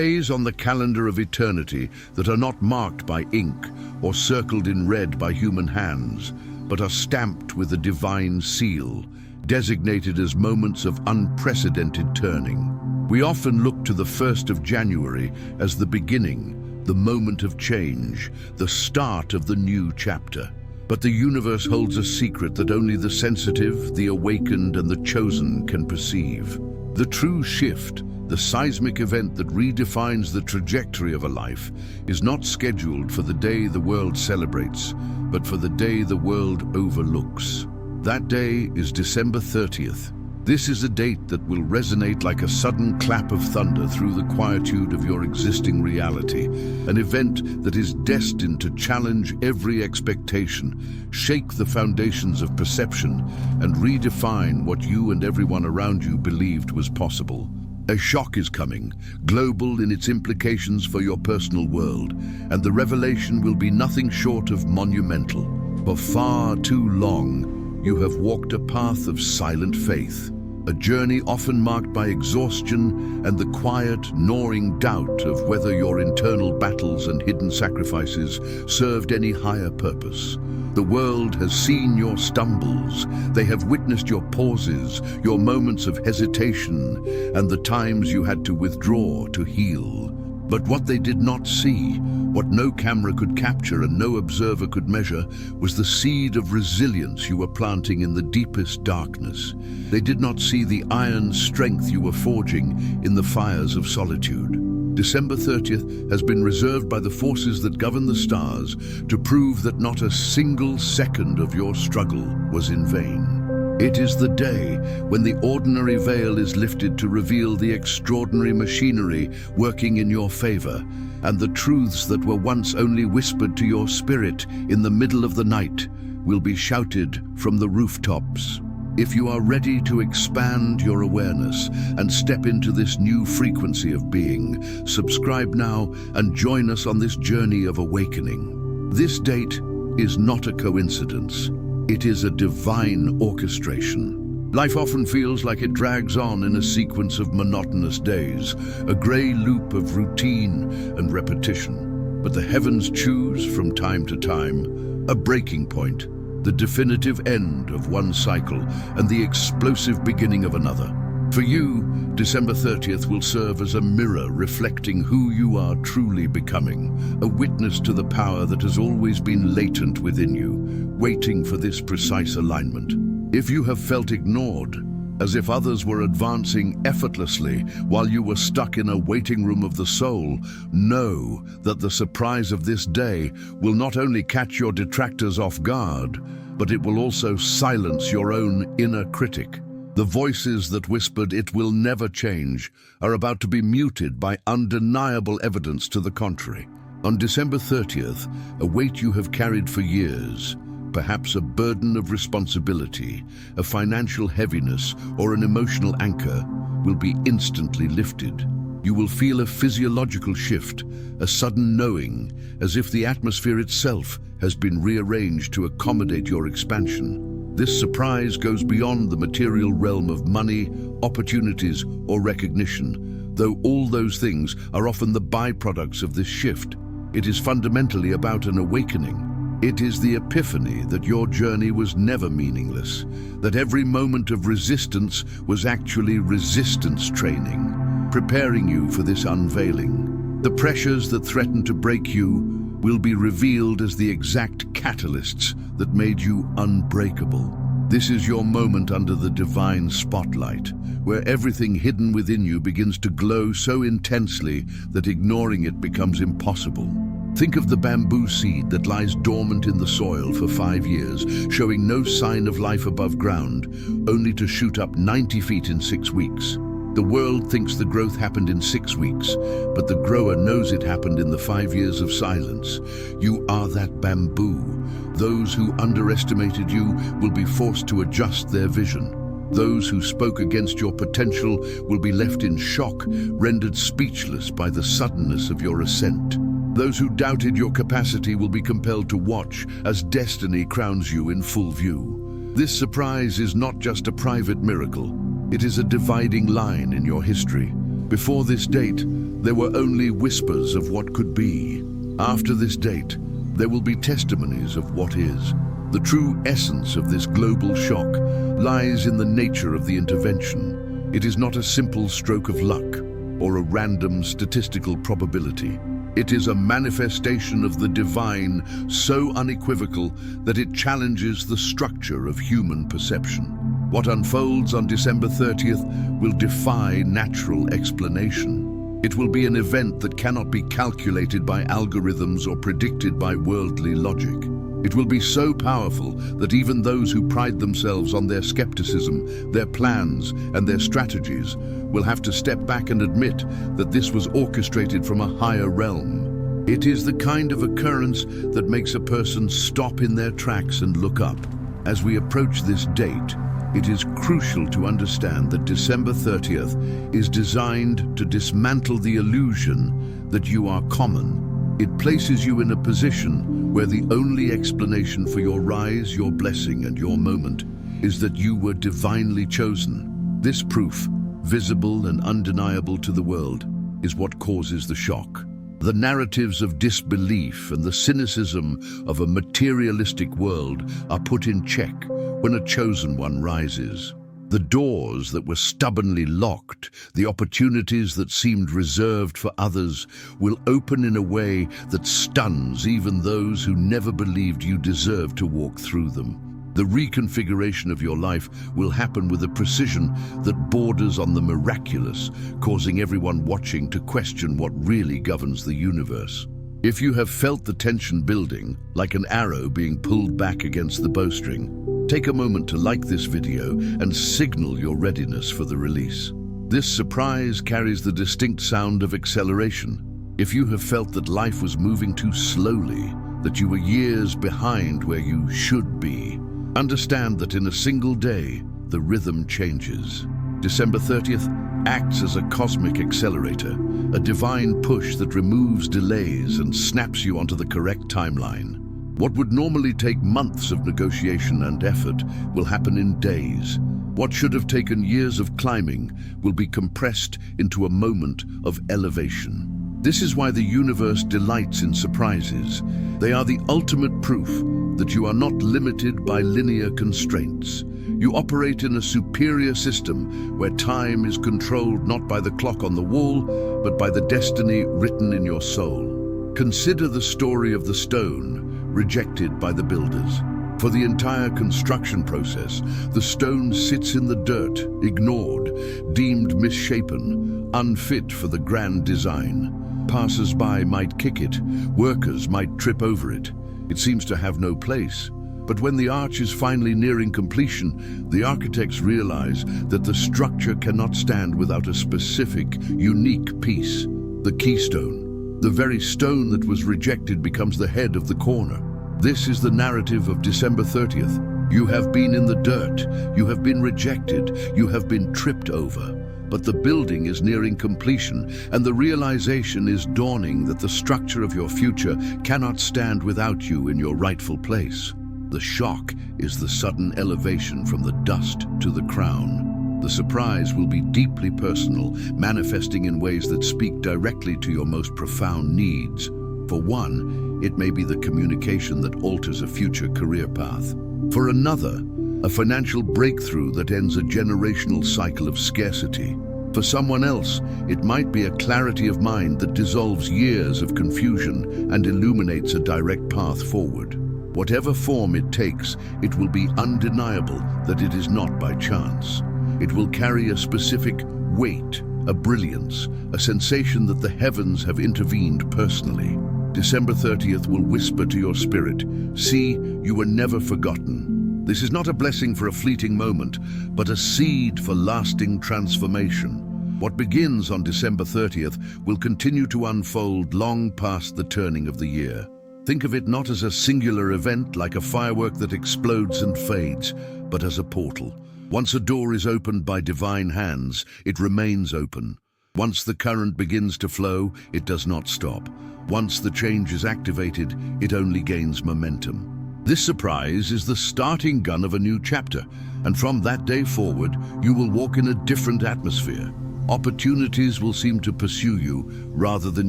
Days on the calendar of eternity that are not marked by ink or circled in red by human hands, but are stamped with a divine seal, designated as moments of unprecedented turning. We often look to the 1st of January as the beginning, the moment of change, the start of the new chapter. But the universe holds a secret that only the sensitive, the awakened, and the chosen can perceive. The true shift, the seismic event that redefines the trajectory of a life, is not scheduled for the day the world celebrates, but for the day the world overlooks. That day is December 30th. This is a date that will resonate like a sudden clap of thunder through the quietude of your existing reality, an event that is destined to challenge every expectation, shake the foundations of perception, and redefine what you and everyone around you believed was possible. A shock is coming, global in its implications for your personal world, and the revelation will be nothing short of monumental. For far too long, you have walked a path of silent faith, a journey often marked by exhaustion and the quiet, gnawing doubt of whether your internal battles and hidden sacrifices served any higher purpose. The world has seen your stumbles. They have witnessed your pauses, your moments of hesitation, and the times you had to withdraw to heal. But what they did not see, what no camera could capture and no observer could measure, was the seed of resilience you were planting in the deepest darkness. They did not see the iron strength you were forging in the fires of solitude. December 30th has been reserved by the forces that govern the stars to prove that not a single second of your struggle was in vain. It is the day when the ordinary veil is lifted to reveal the extraordinary machinery working in your favor, and the truths that were once only whispered to your spirit in the middle of the night will be shouted from the rooftops. If you are ready to expand your awareness and step into this new frequency of being, subscribe now and join us on this journey of awakening. This date is not a coincidence. It is a divine orchestration. Life often feels like it drags on in a sequence of monotonous days, a grey loop of routine and repetition. But the heavens choose, from time to time, a breaking point, the definitive end of one cycle and the explosive beginning of another. For you, December 30th will serve as a mirror reflecting who you are truly becoming, a witness to the power that has always been latent within you, waiting for this precise alignment. If you have felt ignored, as if others were advancing effortlessly while you were stuck in a waiting room of the soul, know that the surprise of this day will not only catch your detractors off guard, but it will also silence your own inner critic. The voices that whispered "it will never change" are about to be muted by undeniable evidence to the contrary. On December 30th, a weight you have carried for years, perhaps a burden of responsibility, a financial heaviness, or an emotional anchor, will be instantly lifted. You will feel a physiological shift, a sudden knowing, as if the atmosphere itself has been rearranged to accommodate your expansion. This surprise goes beyond the material realm of money, opportunities, or recognition, though all those things are often the byproducts of this shift. It is fundamentally about an awakening. It is the epiphany that your journey was never meaningless, that every moment of resistance was actually resistance training, preparing you for this unveiling. The pressures that threaten to break you will be revealed as the exact catalysts that made you unbreakable. This is your moment under the divine spotlight, where everything hidden within you begins to glow so intensely that ignoring it becomes impossible. Think of the bamboo seed that lies dormant in the soil for 5 years, showing no sign of life above ground, only to shoot up 90 feet in 6 weeks. The world thinks the growth happened in 6 weeks, but the grower knows it happened in the 5 years of silence. You are that bamboo. Those who underestimated you will be forced to adjust their vision. Those who spoke against your potential will be left in shock, rendered speechless by the suddenness of your ascent. Those who doubted your capacity will be compelled to watch as destiny crowns you in full view. This surprise is not just a private miracle. It is a dividing line in your history. Before this date, There were only whispers of what could be. After this date, there will be testimonies of what is. The true essence of this global shock lies in the nature of the intervention. It is not a simple stroke of luck or a random statistical probability. It is a manifestation of the divine, so unequivocal that it challenges the structure of human perception. What unfolds on December 30th will defy natural explanation. It will be an event that cannot be calculated by algorithms or predicted by worldly logic. It will be so powerful that even those who pride themselves on their skepticism, their plans, and their strategies will have to step back and admit that this was orchestrated from a higher realm. It is the kind of occurrence that makes a person stop in their tracks and look up. As we approach this date, it is crucial to understand that December 30th is designed to dismantle the illusion that you are common. It places you in a position where the only explanation for your rise, your blessing, and your moment is that you were divinely chosen. This proof, visible and undeniable to the world, is what causes the shock. The narratives of disbelief and the cynicism of a materialistic world are put in check when a chosen one rises. The doors that were stubbornly locked, the opportunities that seemed reserved for others, will open in a way that stuns even those who never believed you deserved to walk through them. The reconfiguration of your life will happen with a precision that borders on the miraculous, causing everyone watching to question what really governs the universe. If you have felt the tension building, like an arrow being pulled back against the bowstring, take a moment to like this video and signal your readiness for the release. This surprise carries the distinct sound of acceleration. If you have felt that life was moving too slowly, that you were years behind where you should be, understand that in a single day, the rhythm changes. December 30th acts as a cosmic accelerator, a divine push that removes delays and snaps you onto the correct timeline. What would normally take months of negotiation and effort will happen in days. What should have taken years of climbing will be compressed into a moment of elevation. This is why the universe delights in surprises. They are the ultimate proof that you are not limited by linear constraints. You operate in a superior system where time is controlled not by the clock on the wall, but by the destiny written in your soul. Consider the story of the stone rejected by the builders. For the entire construction process, the stone sits in the dirt, ignored, deemed misshapen, unfit for the grand design. Passers-by might kick it, workers might trip over it. It seems to have no place. But when the arch is finally nearing completion, the architects realize that the structure cannot stand without a specific, unique piece, the keystone. The very stone that was rejected becomes the head of the corner. This is the narrative of December 30th. You have been in the dirt, you have been rejected, you have been tripped over. But the building is nearing completion, and the realization is dawning that the structure of your future cannot stand without you in your rightful place. The shock is the sudden elevation from the dust to the crown. The surprise will be deeply personal, manifesting in ways that speak directly to your most profound needs. For one, it may be the communication that alters a future career path. For another, a financial breakthrough that ends a generational cycle of scarcity. For someone else, it might be a clarity of mind that dissolves years of confusion and illuminates a direct path forward. Whatever form it takes, it will be undeniable that it is not by chance. It will carry a specific weight, a brilliance, a sensation that the heavens have intervened personally. December 30th will whisper to your spirit, "See, you were never forgotten." This is not a blessing for a fleeting moment, but a seed for lasting transformation. What begins on December 30th will continue to unfold long past the turning of the year. Think of it not as a singular event like a firework that explodes and fades, but as a portal. Once a door is opened by divine hands, it remains open. Once the current begins to flow, it does not stop. Once the change is activated, it only gains momentum. This surprise is the starting gun of a new chapter, and from that day forward, you will walk in a different atmosphere. Opportunities will seem to pursue you rather than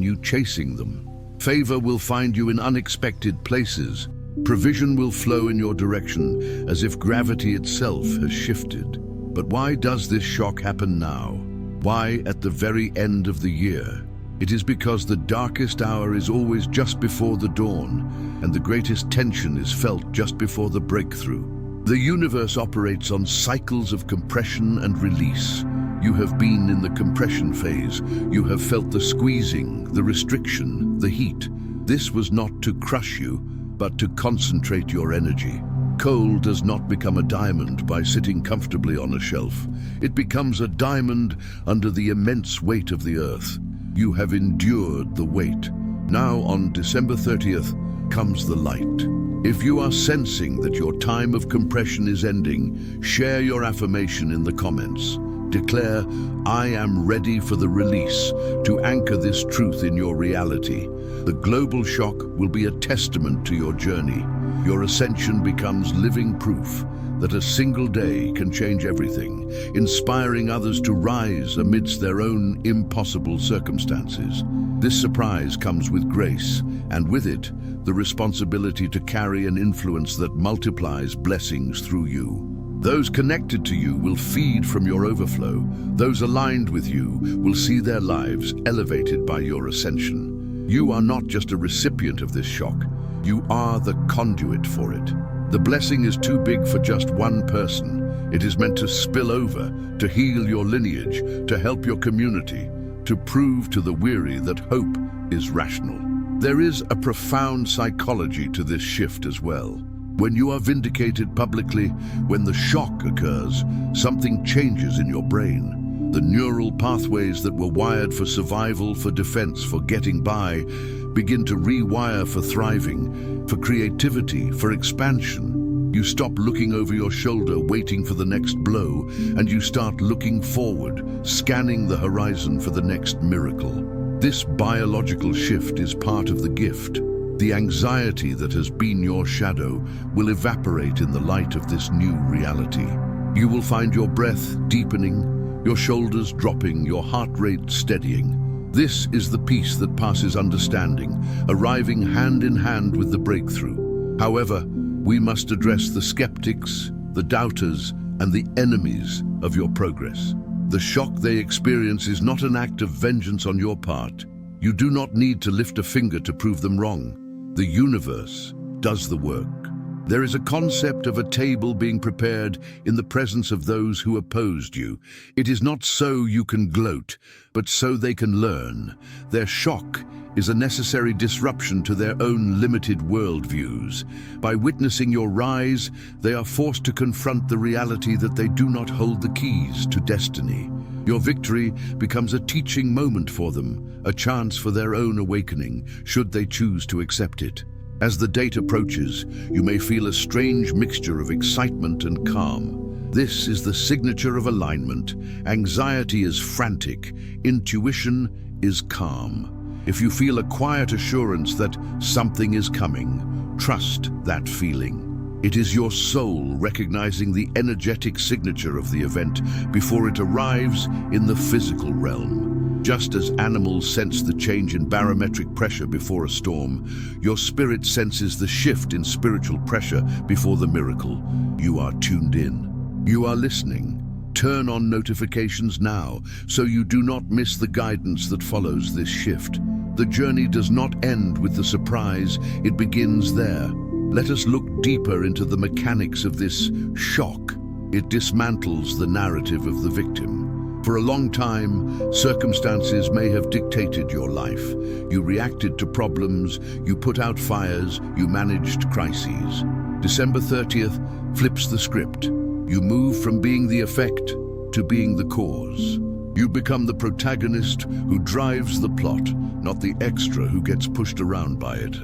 you chasing them. Favor will find you in unexpected places. Provision will flow in your direction as if gravity itself has shifted. But why does this shock happen now? Why at the very end of the year? It is because the darkest hour is always just before the dawn, and the greatest tension is felt just before the breakthrough. The universe operates on cycles of compression and release. You have been in the compression phase. You have felt the squeezing, the restriction, the heat. This was not to crush you, but to concentrate your energy. Coal does not become a diamond by sitting comfortably on a shelf. It becomes a diamond under the immense weight of the earth. You have endured the weight. Now on December 30th comes the light. If you are sensing that your time of compression is ending, share your affirmation in the comments. Declare, "I am ready for the release," to anchor this truth in your reality. The global shock will be a testament to your journey. Your ascension becomes living proof that a single day can change everything, inspiring others to rise amidst their own impossible circumstances. This surprise comes with grace, and with it, the responsibility to carry an influence that multiplies blessings through you. Those connected to you will feed from your overflow. Those aligned with you will see their lives elevated by your ascension. You are not just a recipient of this shock, you are the conduit for it. The blessing is too big for just one person. It is meant to spill over, to heal your lineage, to help your community, to prove to the weary that hope is rational. There is a profound psychology to this shift as well. When you are vindicated publicly, when the shock occurs, something changes in your brain. The neural pathways that were wired for survival, for defense, for getting by, begin to rewire for thriving, for creativity, for expansion. You stop looking over your shoulder, waiting for the next blow, and you start looking forward, scanning the horizon for the next miracle. This biological shift is part of the gift. The anxiety that has been your shadow will evaporate in the light of this new reality. You will find your breath deepening, your shoulders dropping, your heart rate steadying. This is the peace that passes understanding, arriving hand in hand with the breakthrough. However, we must address the skeptics, the doubters, and the enemies of your progress. The shock they experience is not an act of vengeance on your part. You do not need to lift a finger to prove them wrong. The universe does the work. There is a concept of a table being prepared in the presence of those who opposed you. It is not so you can gloat, but so they can learn. Their shock is a necessary disruption to their own limited worldviews. By witnessing your rise, they are forced to confront the reality that they do not hold the keys to destiny. Your victory becomes a teaching moment for them, a chance for their own awakening, should they choose to accept it. As the date approaches, you may feel a strange mixture of excitement and calm. This is the signature of alignment. Anxiety is frantic, intuition is calm. If you feel a quiet assurance that something is coming, trust that feeling. It is your soul recognizing the energetic signature of the event before it arrives in the physical realm. Just as animals sense the change in barometric pressure before a storm, your spirit senses the shift in spiritual pressure before the miracle. You are tuned in. You are listening. Turn on notifications now so you do not miss the guidance that follows this shift. The journey does not end with the surprise, it begins there. Let us look deeper into the mechanics of this shock. It dismantles the narrative of the victim. For a long time, circumstances may have dictated your life. You reacted to problems, you put out fires, you managed crises. December 30th flips the script. You move from being the effect to being the cause. You become the protagonist who drives the plot, not the extra who gets pushed around by it.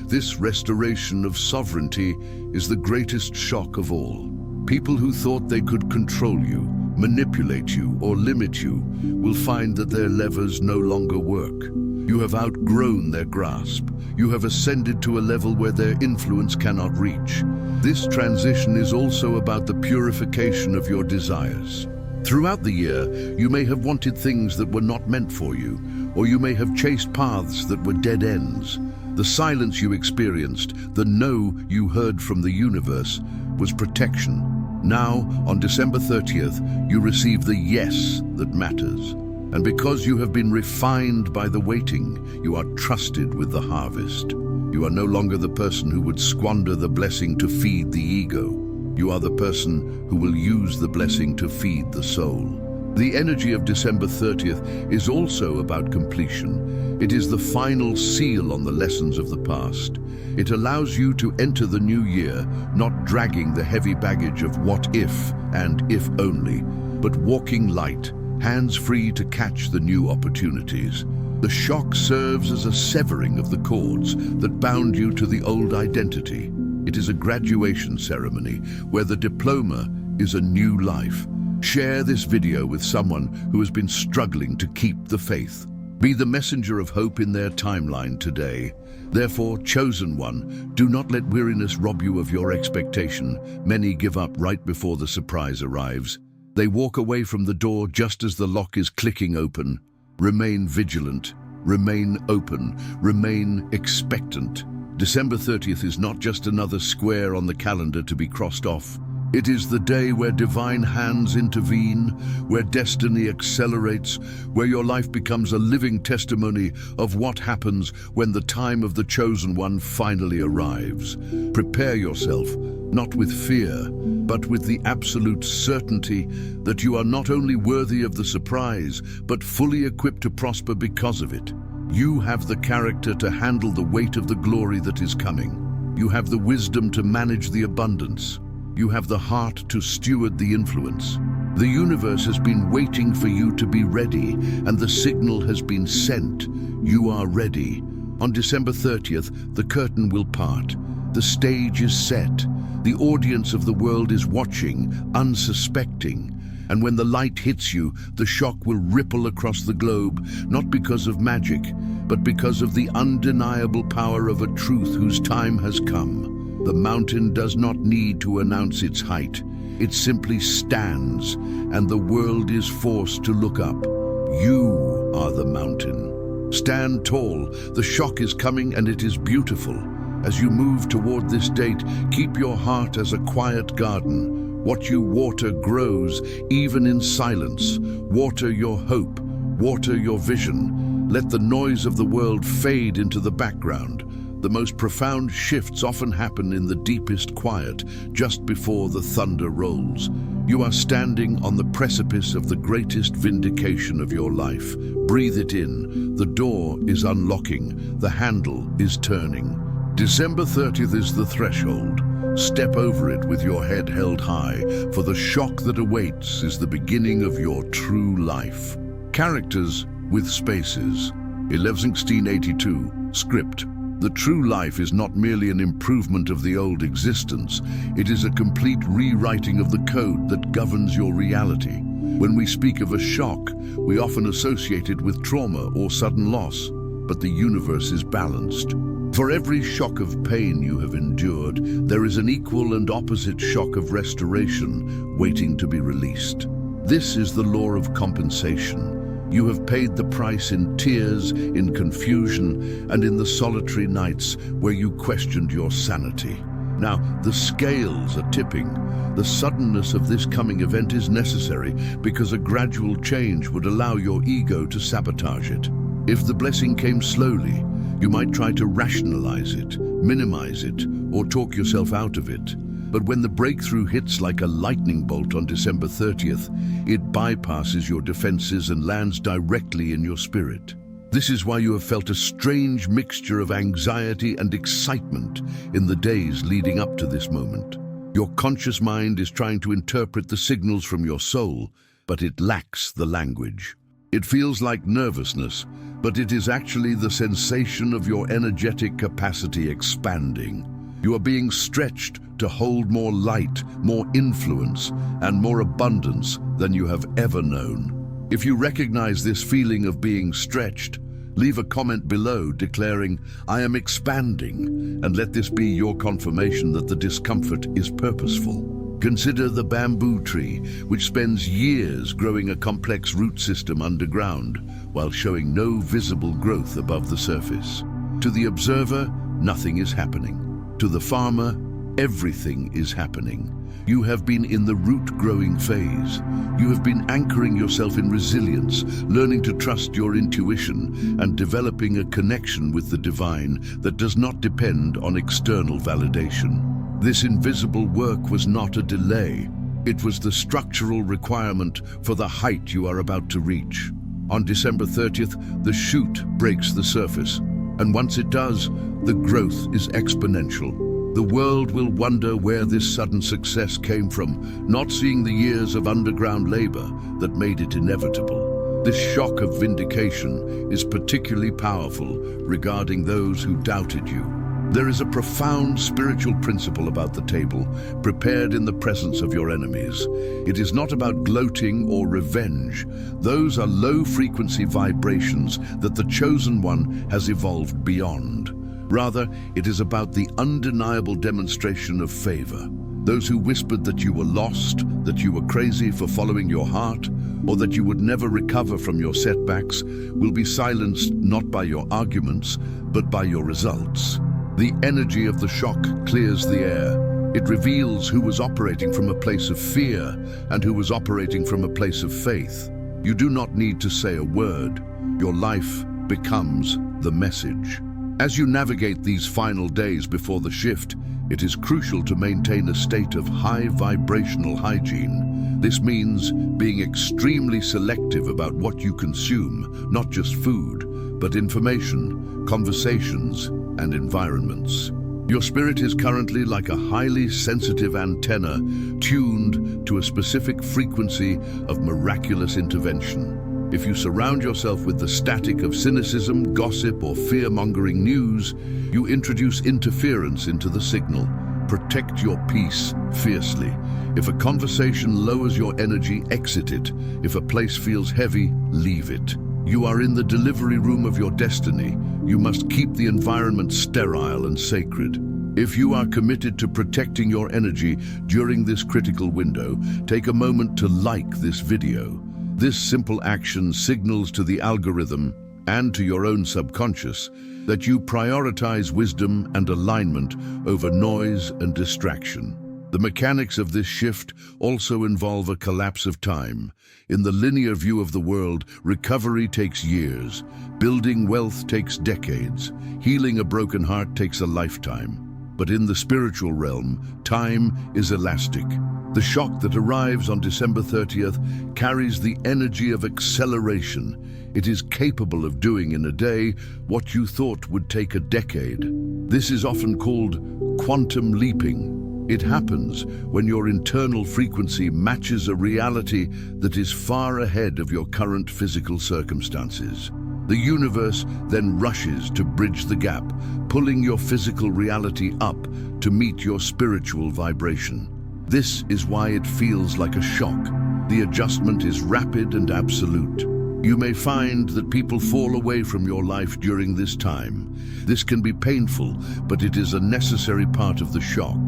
This restoration of sovereignty is the greatest shock of all. People who thought they could control you, manipulate you, or limit you will find that their levers no longer work. You have outgrown their grasp. You have ascended to a level where their influence cannot reach. This transition is also about the purification of your desires. Throughout the year, you may have wanted things that were not meant for you, or you may have chased paths that were dead ends. The silence you experienced, the no you heard from the universe, was protection. Now, on December 30th, you receive the yes that matters. And because you have been refined by the waiting, you are trusted with the harvest. You are no longer the person who would squander the blessing to feed the ego. You are the person who will use the blessing to feed the soul. The energy of December 30th is also about completion. It is the final seal on the lessons of the past. It allows you to enter the new year, not dragging the heavy baggage of what if and if only, but walking light, hands free to catch the new opportunities. The shock serves as a severing of the cords that bound you to the old identity. It is a graduation ceremony where the diploma is a new life. Share this video with someone who has been struggling to keep the faith. Be the messenger of hope in their timeline today. Therefore, chosen one, do not let weariness rob you of your expectation. Many give up right before the surprise arrives. They walk away from the door just as the lock is clicking open. Remain vigilant, remain open, remain expectant. December 30th is not just another square on the calendar to be crossed off. It is the day where divine hands intervene, where destiny accelerates, where your life becomes a living testimony of what happens when the time of the chosen one finally arrives. Prepare yourself, not with fear, but with the absolute certainty that you are not only worthy of the surprise, but fully equipped to prosper because of it. You have the character to handle the weight of the glory that is coming. You have the wisdom to manage the abundance. You have the heart to steward the influence. The universe has been waiting for you to be ready, and the signal has been sent. You are ready. On December 30th, the curtain will part. The stage is set. The audience of the world is watching, unsuspecting. And when the light hits you, the shock will ripple across the globe, not because of magic, but because of the undeniable power of a truth whose time has come. The mountain does not need to announce its height. It simply stands, and the world is forced to look up. You are the mountain. Stand tall. The shock is coming, and it is beautiful. As you move toward this date, keep your heart as a quiet garden. What you water grows, even in silence. Water your hope, water your vision. Let the noise of the world fade into the background. The most profound shifts often happen in the deepest quiet, just before the thunder rolls. You are standing on the precipice of the greatest vindication of your life. Breathe it in. The door is unlocking. The handle is turning. December 30th is the threshold. Step over it with your head held high, for the shock that awaits is the beginning of your true life. Characters with spaces. 11/16/82. Script. The true life is not merely an improvement of the old existence. It is a complete rewriting of the code that governs your reality. When we speak of a shock, we often associate it with trauma or sudden loss, but the universe is balanced. For every shock of pain you have endured, there is an equal and opposite shock of restoration waiting to be released. This is the law of compensation. You have paid the price in tears, in confusion, and in the solitary nights where you questioned your sanity. Now, the scales are tipping. The suddenness of this coming event is necessary because a gradual change would allow your ego to sabotage it. If the blessing came slowly, you might try to rationalize it, minimize it, or talk yourself out of it. But when the breakthrough hits like a lightning bolt on December 30th, it bypasses your defenses and lands directly in your spirit. This is why you have felt a strange mixture of anxiety and excitement in the days leading up to this moment. Your conscious mind is trying to interpret the signals from your soul, but it lacks the language. It feels like nervousness, but it is actually the sensation of your energetic capacity expanding. You are being stretched to hold more light, more influence, and more abundance than you have ever known. If you recognize this feeling of being stretched, leave a comment below declaring, "I am expanding," and let this be your confirmation that the discomfort is purposeful. Consider the bamboo tree, which spends years growing a complex root system underground, while showing no visible growth above the surface. To the observer, nothing is happening. To the farmer, everything is happening. You have been in the root-growing phase. You have been anchoring yourself in resilience, learning to trust your intuition, and developing a connection with the divine that does not depend on external validation. This invisible work was not a delay. It was the structural requirement for the height you are about to reach. On December 30th, the shoot breaks the surface, and once it does, the growth is exponential. The world will wonder where this sudden success came from, not seeing the years of underground labor that made it inevitable. This shock of vindication is particularly powerful regarding those who doubted you. There is a profound spiritual principle about the table, prepared in the presence of your enemies. It is not about gloating or revenge. Those are low-frequency vibrations that the chosen one has evolved beyond. Rather, it is about the undeniable demonstration of favor. Those who whispered that you were lost, that you were crazy for following your heart, or that you would never recover from your setbacks, will be silenced not by your arguments, but by your results. The energy of the shock clears the air. It reveals who was operating from a place of fear and who was operating from a place of faith. You do not need to say a word. Your life becomes the message. As you navigate these final days before the shift, it is crucial to maintain a state of high vibrational hygiene. This means being extremely selective about what you consume, not just food, but information, conversations, and environments. Your spirit is currently like a highly sensitive antenna tuned to a specific frequency of miraculous intervention. If you surround yourself with the static of cynicism, gossip, or fear-mongering news, you introduce interference into the signal. Protect your peace fiercely. If a conversation lowers your energy, exit it. If a place feels heavy, leave it. You are in the delivery room of your destiny. You must keep the environment sterile and sacred. If you are committed to protecting your energy during this critical window, take a moment to like this video. This simple action signals to the algorithm and to your own subconscious that you prioritize wisdom and alignment over noise and distraction. The mechanics of this shift also involve a collapse of time. In the linear view of the world, recovery takes years. Building wealth takes decades. Healing a broken heart takes a lifetime. But in the spiritual realm, time is elastic. The shock that arrives on December 30th carries the energy of acceleration. It is capable of doing in a day what you thought would take a decade. This is often called quantum leaping. It happens when your internal frequency matches a reality that is far ahead of your current physical circumstances. The universe then rushes to bridge the gap, pulling your physical reality up to meet your spiritual vibration. This is why it feels like a shock. The adjustment is rapid and absolute. You may find that people fall away from your life during this time. This can be painful, but it is a necessary part of the shock.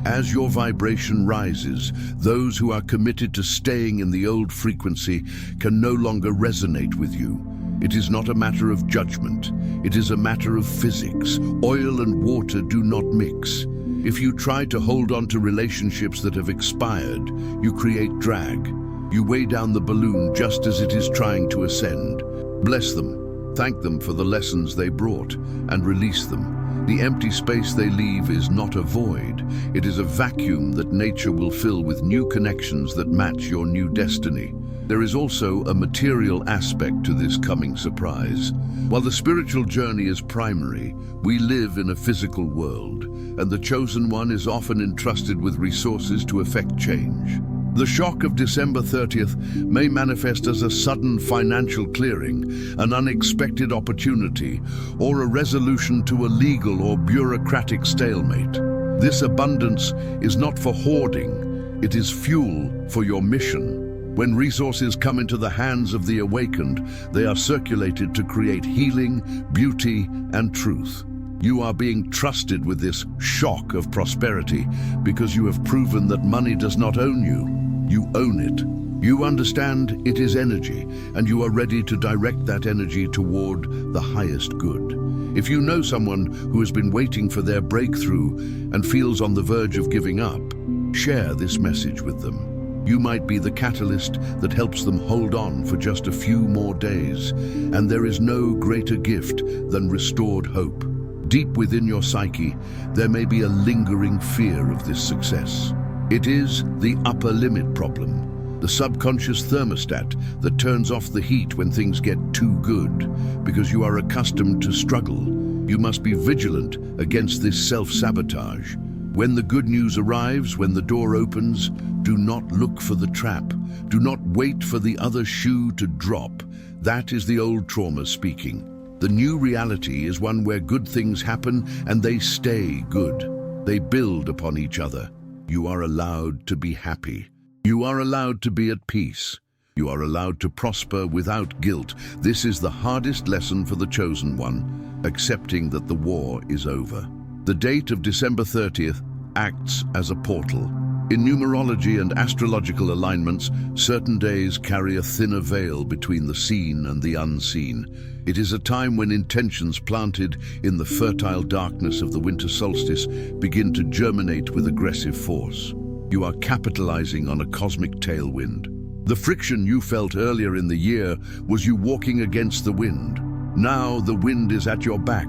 As your vibration rises, those who are committed to staying in the old frequency can no longer resonate with you. It is not a matter of judgment. It is a matter of physics. Oil and water do not mix. If you try to hold on to relationships that have expired, you create drag. You weigh down the balloon just as it is trying to ascend. Bless them, thank them for the lessons they brought, and release them. The empty space they leave is not a void. It is a vacuum that nature will fill with new connections that match your new destiny. There is also a material aspect to this coming surprise. While the spiritual journey is primary, we live in a physical world, and the chosen one is often entrusted with resources to effect change. The shock of December 30th may manifest as a sudden financial clearing, an unexpected opportunity, or a resolution to a legal or bureaucratic stalemate. This abundance is not for hoarding, it is fuel for your mission. When resources come into the hands of the awakened, they are circulated to create healing, beauty, and truth. You are being trusted with this shock of prosperity because you have proven that money does not own you. You own it. You understand it is energy, and you are ready to direct that energy toward the highest good. If you know someone who has been waiting for their breakthrough and feels on the verge of giving up, share this message with them. You might be the catalyst that helps them hold on for just a few more days, and there is no greater gift than restored hope. Deep within your psyche, there may be a lingering fear of this success. It is the upper limit problem, the subconscious thermostat that turns off the heat when things get too good, because you are accustomed to struggle. You must be vigilant against this self-sabotage. When the good news arrives, when the door opens, do not look for the trap. Do not wait for the other shoe to drop. That is the old trauma speaking. The new reality is one where good things happen and they stay good. They build upon each other. You are allowed to be happy. You are allowed to be at peace. You are allowed to prosper without guilt. This is the hardest lesson for the chosen one, accepting that the war is over. The date of December 30th acts as a portal. In numerology and astrological alignments, certain days carry a thinner veil between the seen and the unseen. It is a time when intentions planted in the fertile darkness of the winter solstice begin to germinate with aggressive force. You are capitalizing on a cosmic tailwind. The friction you felt earlier in the year was you walking against the wind. Now the wind is at your back.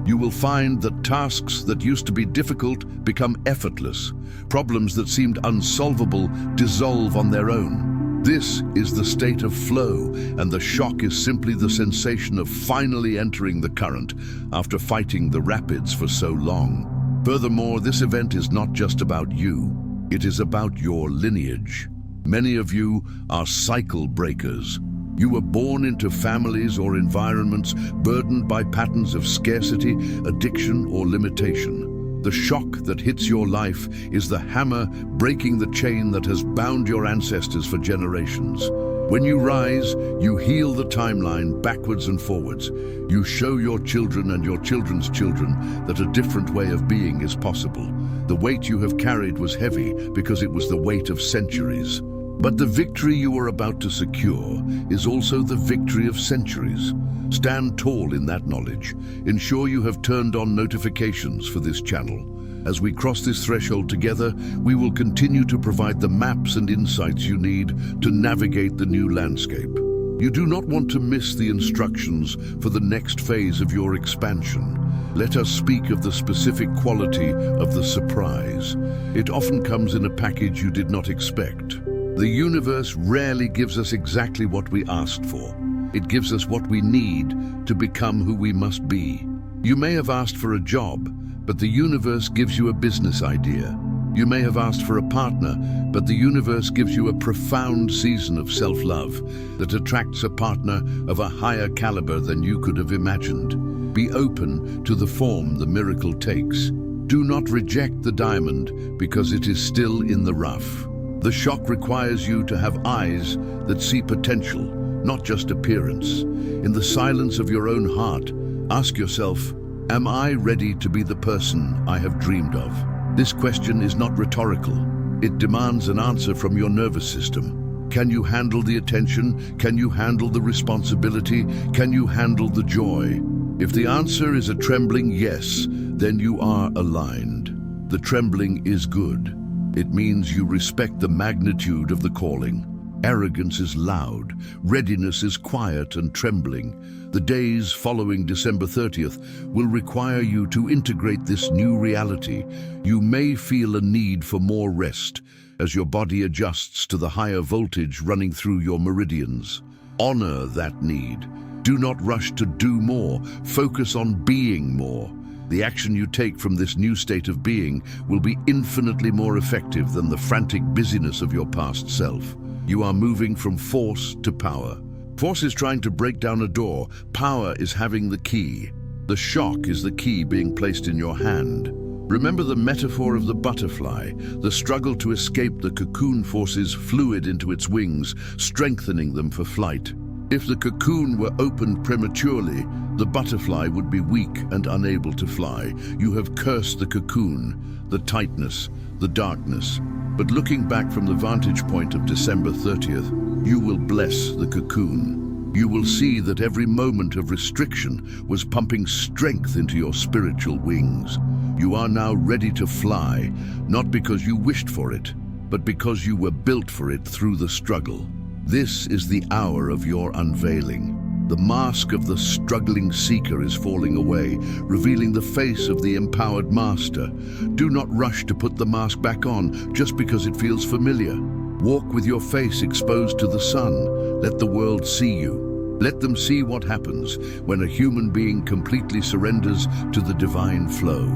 You will find that tasks that used to be difficult become effortless. Problems that seemed unsolvable dissolve on their own. This is the state of flow, and the shock is simply the sensation of finally entering the current after fighting the rapids for so long. Furthermore, this event is not just about you. It is about your lineage. Many of you are cycle breakers. You were born into families or environments burdened by patterns of scarcity, addiction, or limitation. The shock that hits your life is the hammer breaking the chain that has bound your ancestors for generations. When you rise, you heal the timeline backwards and forwards. You show your children and your children's children that a different way of being is possible. The weight you have carried was heavy because it was the weight of centuries. But the victory you are about to secure is also the victory of centuries. Stand tall in that knowledge. Ensure you have turned on notifications for this channel. As we cross this threshold together, we will continue to provide the maps and insights you need to navigate the new landscape. You do not want to miss the instructions for the next phase of your expansion. Let us speak of the specific quality of the surprise. It often comes in a package you did not expect. The universe rarely gives us exactly what we asked for. It gives us what we need to become who we must be. You may have asked for a job, but the universe gives you a business idea. You may have asked for a partner, but the universe gives you a profound season of self-love that attracts a partner of a higher caliber than you could have imagined. Be open to the form the miracle takes. Do not reject the diamond because it is still in the rough. The shock requires you to have eyes that see potential, not just appearance. In the silence of your own heart, ask yourself, am I ready to be the person I have dreamed of? This question is not rhetorical. It demands an answer from your nervous system. Can you handle the attention? Can you handle the responsibility? Can you handle the joy? If the answer is a trembling yes, then you are aligned. The trembling is good. It means you respect the magnitude of the calling. Arrogance is loud, readiness is quiet and trembling. The days following December 30th will require you to integrate this new reality. You may feel a need for more rest as your body adjusts to the higher voltage running through your meridians. Honor that need. Do not rush to do more. Focus on being more. The action you take from this new state of being will be infinitely more effective than the frantic busyness of your past self. You are moving from force to power. Force is trying to break down a door. Power is having the key. The shock is the key being placed in your hand. Remember the metaphor of the butterfly. The struggle to escape the cocoon forces fluid into its wings, strengthening them for flight. If the cocoon were opened prematurely, the butterfly would be weak and unable to fly. You have cursed the cocoon, the tightness, the darkness. But looking back from the vantage point of December 30th, you will bless the cocoon. You will see that every moment of restriction was pumping strength into your spiritual wings. You are now ready to fly, not because you wished for it, but because you were built for it through the struggle. This is the hour of your unveiling. The mask of the struggling seeker is falling away, revealing the face of the empowered master. Do not rush to put the mask back on just because it feels familiar. Walk with your face exposed to the sun. Let the world see you. Let them see what happens when a human being completely surrenders to the divine flow.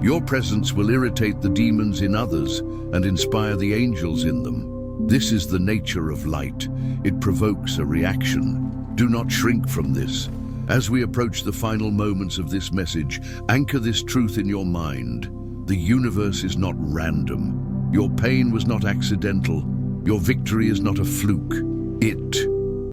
Your presence will irritate the demons in others and inspire the angels in them. This is the nature of light. It provokes a reaction. Do not shrink from this. As we approach the final moments of this message, anchor this truth in your mind. The universe is not random. Your pain was not accidental. Your victory is not a fluke. It